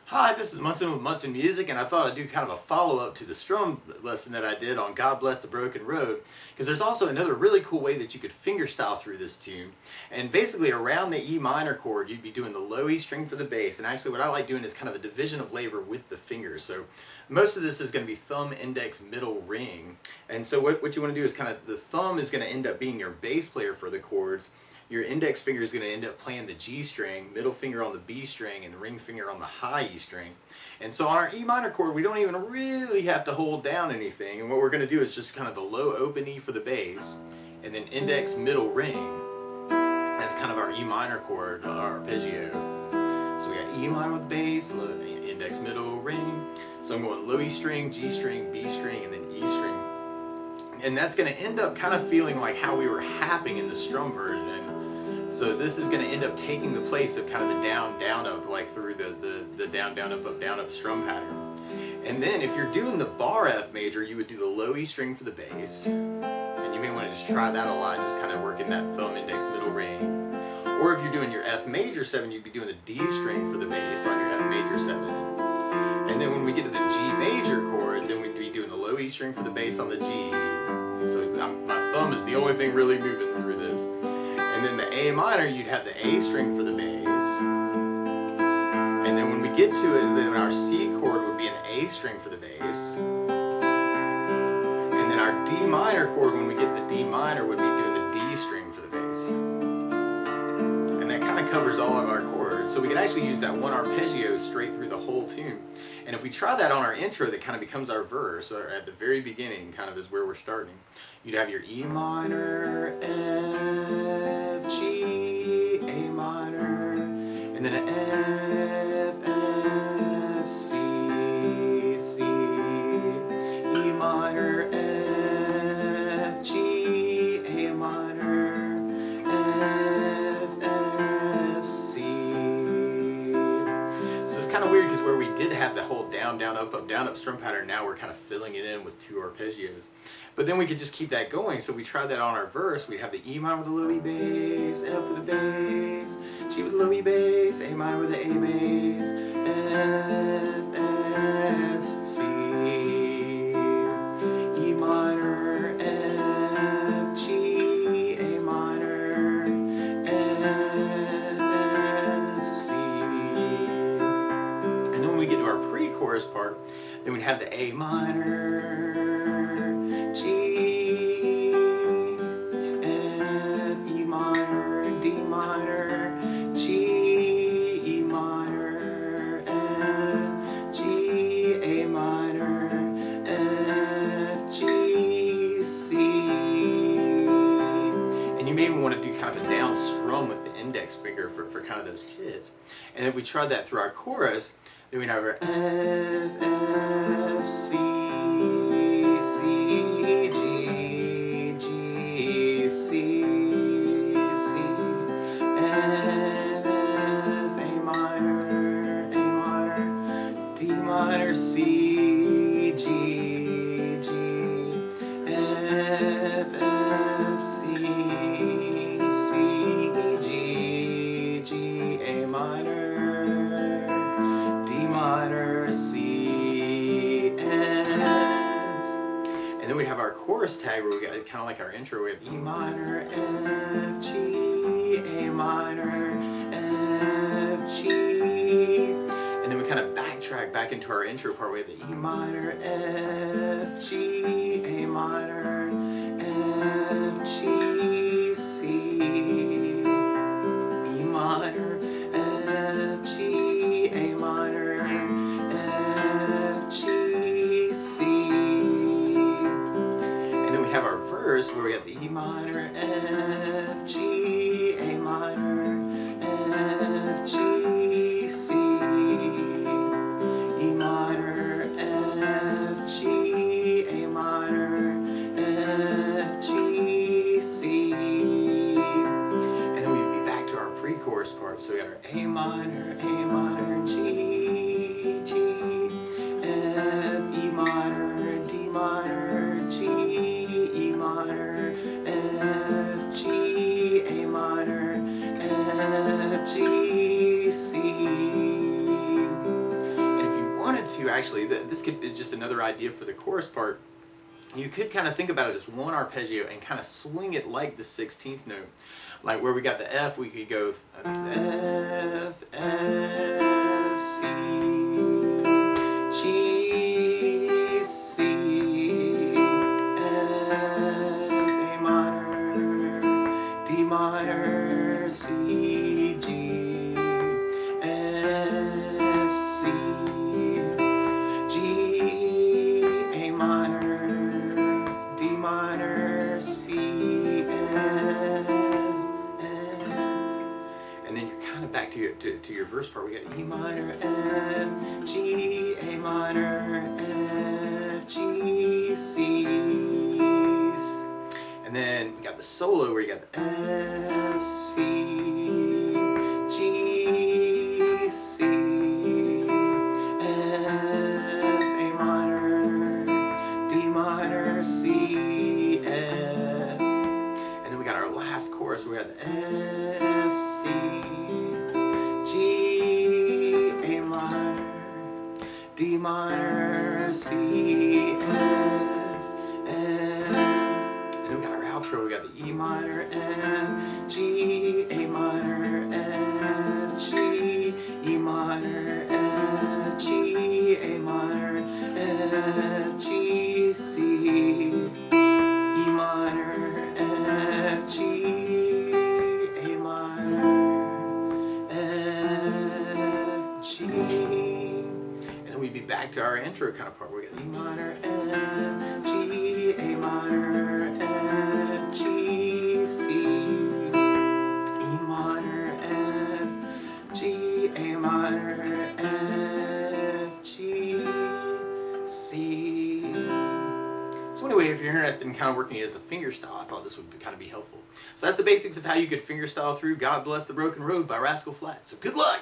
Hi, this is Munson with Munson Music, and I thought I'd do kind of a follow-up to the strum lesson that I did on God Bless the Broken Road, because there's also another really cool way that you could fingerstyle through this tune. And basically around the E minor chord, you'd be doing the low E string for the bass, and actually what I like doing is kind of a division of labor with the fingers. So most of this is going to be thumb, index, middle, ring. And so what you want to do is kind of, the thumb is going to end up being your bass player for the chords. Your index finger is going to end up playing the G string, middle finger on the B string, and the ring finger on the high E string. And so on our E minor chord, we don't even really have to hold down anything. And what we're going to do is just kind of the low open E for the bass, and then index, middle, ring. That's kind of our E minor chord, our arpeggio. So we got E minor with bass, low, index, middle, ring. So I'm going low E string, G string, B string, and then E string. And that's going to end up kind of feeling like how we were halving in the strum version. So this is going to end up taking the place of kind of the down, down, up, like through the down, down, up strum pattern. And then if you're doing the bar F major, you would do the low E string for the bass. And you may want to just try that a lot, just kind of working that thumb, index, middle, ring. Or if you're doing your F major 7, you'd be doing the D string for the bass on your F major 7. And then when we get to the G major chord, then we'd be doing the low E string for the bass on the G. So my thumb is the only thing really moving through this. And then the A minor, you'd have the A string for the bass. And then when we get to it, then our C chord would be an A string for the bass. And then our D minor chord, when we get to the D minor, would be doing the D string for the bass. And that kind of covers all of our chords. So we could actually use that one arpeggio straight through the whole tune. And if we try that on our intro, that kind of becomes our verse, or at the very beginning kind of is where we're starting. You'd have your E minor, F, G, A minor, and then an F, F, C, C, E minor, F, G, A minor, F, F, C. So it's kind of weird because where we did have the whole down, down, up strum pattern, now we're kind of filling it in with two arpeggios. But then we could just keep that going. So we tried that on our verse. We have the E minor with the low E bass, F with the bass, G with the low E bass, A minor with the A bass, F, F, C, E minor, F, G, A minor, F, F, C. And then when we get to our pre-chorus part, then we'd have the A minor, G, F, E minor, D minor, G, E minor, F, G, A minor, F, G, C. And you may even want to do kind of a down strum with the index finger for kind of those hits. And if we tried that through our chorus, then we'd have our F, F, C, C, G, G, C, C, F, F, A minor, D minor, C, G, G, F, F, C, C, G, G, A minor, D minor, C, F. And then we have our chorus tag where we got kind of like our intro. We have E minor, F, G, A minor, F, G. And then we kind of backtrack back into our intro part. We have the E minor, F, G, A minor, F, G, C, E minor, F, G, A minor, F, G, C. And then we have our verse where we got the E minor, F, G, A minor, F, G, C, E minor, F, G, A minor, F, G, C. And then we'd be back to our pre-chorus part. So we got our A minor, G, G, F, E minor, D minor, G, E minor, F, G, A minor, F, G, C. too, actually, this could be just another idea for the chorus part. You could kind of think about it as one arpeggio and kind of swing it like the 16th note. Like where we got the F, we could go F, F, C, G, C, F, A minor, D minor, C, G, F, C, G, A minor, D minor, C, F, and then you're kind of back to your verse part. We got E minor, F, G, A minor, F, G, C, and then we got the solo where you got the F, C, G, C, F, A minor, D minor, C, F, and then we got our last chorus where we got the F, C, G, A minor, D minor, C, F, F, and then we got our outro. We got the E minor, F, G, A minor, F, G, E minor, F, G, A minor, F, G, C, E minor, F, G, A minor, F, G, and then we'd be back to our intro kind of part. We got E minor, F, G, A minor, F, G, C, E minor, F, G, A minor, F, G, C. So anyway, if you're interested in kind of working as a fingerstyle, I thought this would kind of be helpful. So that's the basics of how you could fingerstyle through God Bless the Broken Road by Rascal Flatts. So good luck!